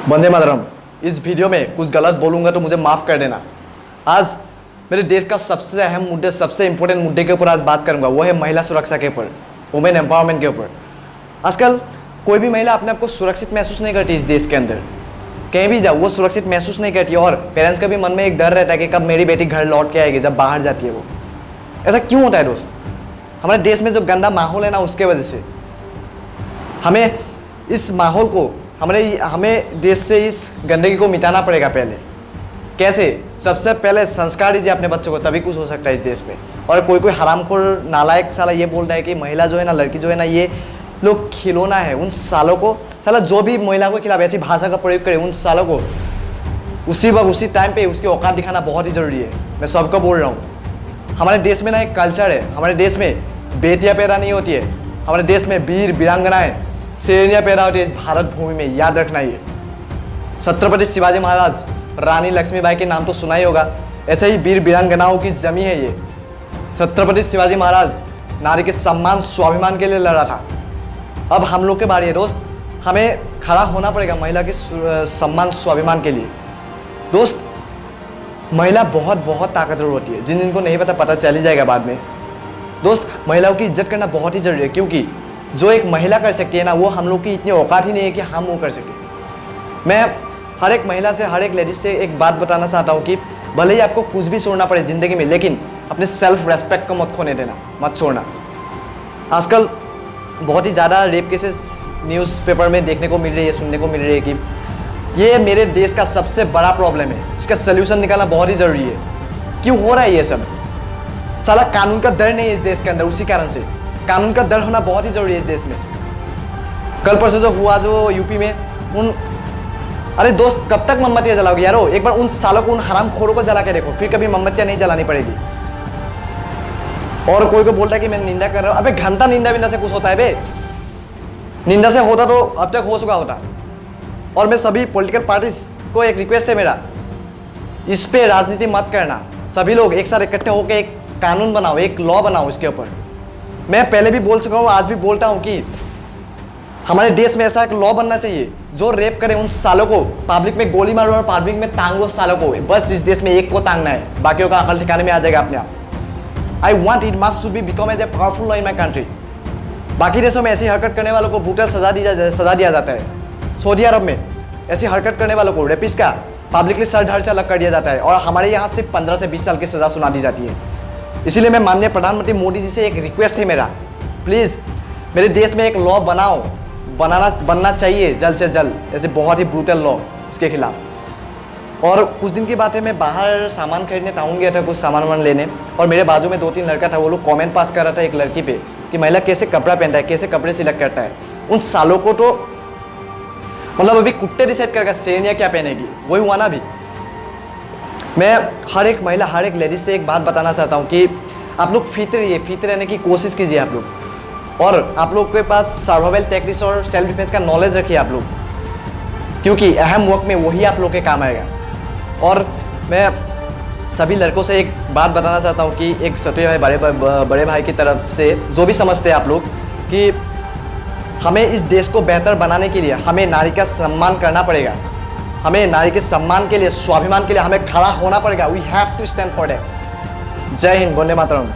वंदे मातरम। इस वीडियो में कुछ गलत बोलूंगा तो मुझे माफ़ कर देना। आज मेरे देश का सबसे अहम मुद्दे, सबसे इंपॉर्टेंट मुद्दे के ऊपर आज बात करूंगा, वो है महिला सुरक्षा के ऊपर, वुमेन एम्पावरमेंट के ऊपर। आजकल कोई भी महिला अपने आप को सुरक्षित महसूस नहीं करती इस देश के अंदर। कहीं भी जाओ वो सुरक्षित महसूस नहीं करती और पेरेंट्स का भी मन में एक डर रहता है कि कब मेरी बेटी घर लौट के आएगी जब बाहर जाती है वो। ऐसा क्यों होता है दोस्त? हमारे देश में जो गंदा माहौल है ना, उसके वजह से हमें इस माहौल को, हमें देश से इस गंदगी को मिटाना पड़ेगा। पहले कैसे? सबसे पहले संस्कार दीजिए अपने बच्चों को, तभी कुछ हो सकता है इस देश में। और कोई हरामखोर नालायक साला ये बोलता है कि महिला जो है ना, लड़की जो है ना, ये लोग खिलौना है। उन सालों को साला जो भी महिला के खिलाफ ऐसी भाषा का प्रयोग करे, उन सालों को उसी वक्त उसी टाइम पे उसकी औकात दिखाना बहुत ही ज़रूरी है। मैं सबको बोल रहा हूँ, हमारे देश में ना एक कल्चर है, हमारे देश में बेटियाँ पैदा नहीं होती है, हमारे देश में वीर वीरांगनाएं शेरनियाँ पैदा होती है इस भारत भूमि में। याद रखना ये। छत्रपति शिवाजी महाराज, रानी लक्ष्मीबाई के नाम तो सुना ही होगा, ऐसे ही वीर वीरांगनाओं की जमी है ये। छत्रपति शिवाजी महाराज नारी के सम्मान स्वाभिमान के लिए लड़ा था। अब हम लोग के बारी है दोस्त, हमें खड़ा होना पड़ेगा महिला के सम्मान स्वाभिमान के लिए। दोस्त, महिला बहुत ताकतवर होती है। जिनको नहीं पता चल ही जाएगा बाद में। दोस्त, महिलाओं की इज्जत करना बहुत ही जरूरी है, क्योंकि जो एक महिला कर सकती है ना, वो हम लोग की इतनी औकात ही नहीं है कि हम वो कर सकें। मैं हर एक महिला से, हर एक लेडीज से एक बात बताना चाहता हूँ कि भले ही आपको कुछ भी छोड़ना पड़े ज़िंदगी में, लेकिन अपने सेल्फ रेस्पेक्ट को मत खोने देना, मत छोड़ना। आजकल बहुत ही ज़्यादा रेप केसेस न्यूज़पेपर में देखने को मिल रही है, सुनने को मिल रही है कि ये मेरे देश का सबसे बड़ा प्रॉब्लम है। इसका सल्यूशन निकालना बहुत ही ज़रूरी है। क्यों हो रहा है ये सब? साला कानून का डर नहीं है इस देश के अंदर, उसी कारण से कानून का डर होना बहुत ही ज़रूरी है इस देश में। कल परसों जो हुआ, जो यूपी में अरे दोस्त, कब तक मोमबत्तियाँ जलाओगे यारो? एक बार उन सालों को, उन हरामखोरों को जला के देखो, फिर कभी मोमबत्तियाँ नहीं जलानी पड़ेगी। और कोई को बोलता है कि मैं निंदा कर रहा हूँ। अबे घंटा निंदा विंदा से कुछ होता है बे? निंदा से होता तो अब तक हो चुका होता। और मैं सभी पॉलिटिकल पार्टीज को एक रिक्वेस्ट है मेरा, इस पे राजनीति मत करना। सभी लोग एक साथ इकट्ठे होकर एक कानून बनाओ, एक लॉ बनाओ इसके ऊपर। मैं पहले भी बोल चुका हूँ, आज भी बोलता हूँ कि हमारे देश में ऐसा एक लॉ बनना चाहिए, जो रेप करे उन सालों को पब्लिक में गोली मारो और पब्लिक में टांगो सालों को। बस इस देश में एक को टांगना है, बाकियों का अकल ठिकाने में आ जाएगा अपने आप। I want it must should be become as a powerful law in my country. बाकी देशों में ऐसी हरकत करने वालों को ब्रूटल सजा दिया जाता है। सऊदी अरब में ऐसी हरकत करने वालों को, रेपिस्ट का, पब्लिकली सर धड़ से अलग कर दिया जाता है। और हमारे यहाँ सिर्फ 15 से 20 साल की सजा सुना दी जाती है। इसीलिए मैं माननीय प्रधानमंत्री मोदी जी से एक रिक्वेस्ट है मेरा, प्लीज़ मेरे देश में एक लॉ बनना चाहिए जल्द से जल्द, ऐसे बहुत ही ब्रूटल लॉ इसके खिलाफ। और कुछ दिन की बात है, मैं बाहर सामान खरीदने टाउन गया था, कुछ सामान लेने, और मेरे बाजू में 2-3 लड़का था। वो लोग कमेंट पास कर रहा था एक लड़की पे कि महिला कैसे कपड़ा पहनता है, कैसे कपड़े सिलेक्ट करता है। उन सालों को तो मतलब अभी कुत्ते डिसाइड करेगा शेरनिया क्या पहनेगी, वही हुआ ना अभी। मैं हर एक महिला, हर एक लेडीज से एक बात बताना चाहता हूँ कि आप लोग फिट रहिए, फिट रहने की कोशिश कीजिए आप लोग। और आप लोग के पास सर्वाइवल टेक्निक्स और सेल्फ डिफेंस का नॉलेज रखिए आप लोग, क्योंकि अहम वक्त में वही आप लोग के काम आएगा। और मैं सभी लड़कों से एक बात बताना चाहता हूँ कि एक छोटे भाई, बड़े भाई की तरफ से, जो भी समझते हैं आप लोग, कि हमें इस देश को बेहतर बनाने के लिए हमें नारी का सम्मान करना पड़ेगा। हमें नारी के सम्मान के लिए, स्वाभिमान के लिए हमें खड़ा होना पड़ेगा। We have to stand for that. जय हिंद, वंदे मातरम।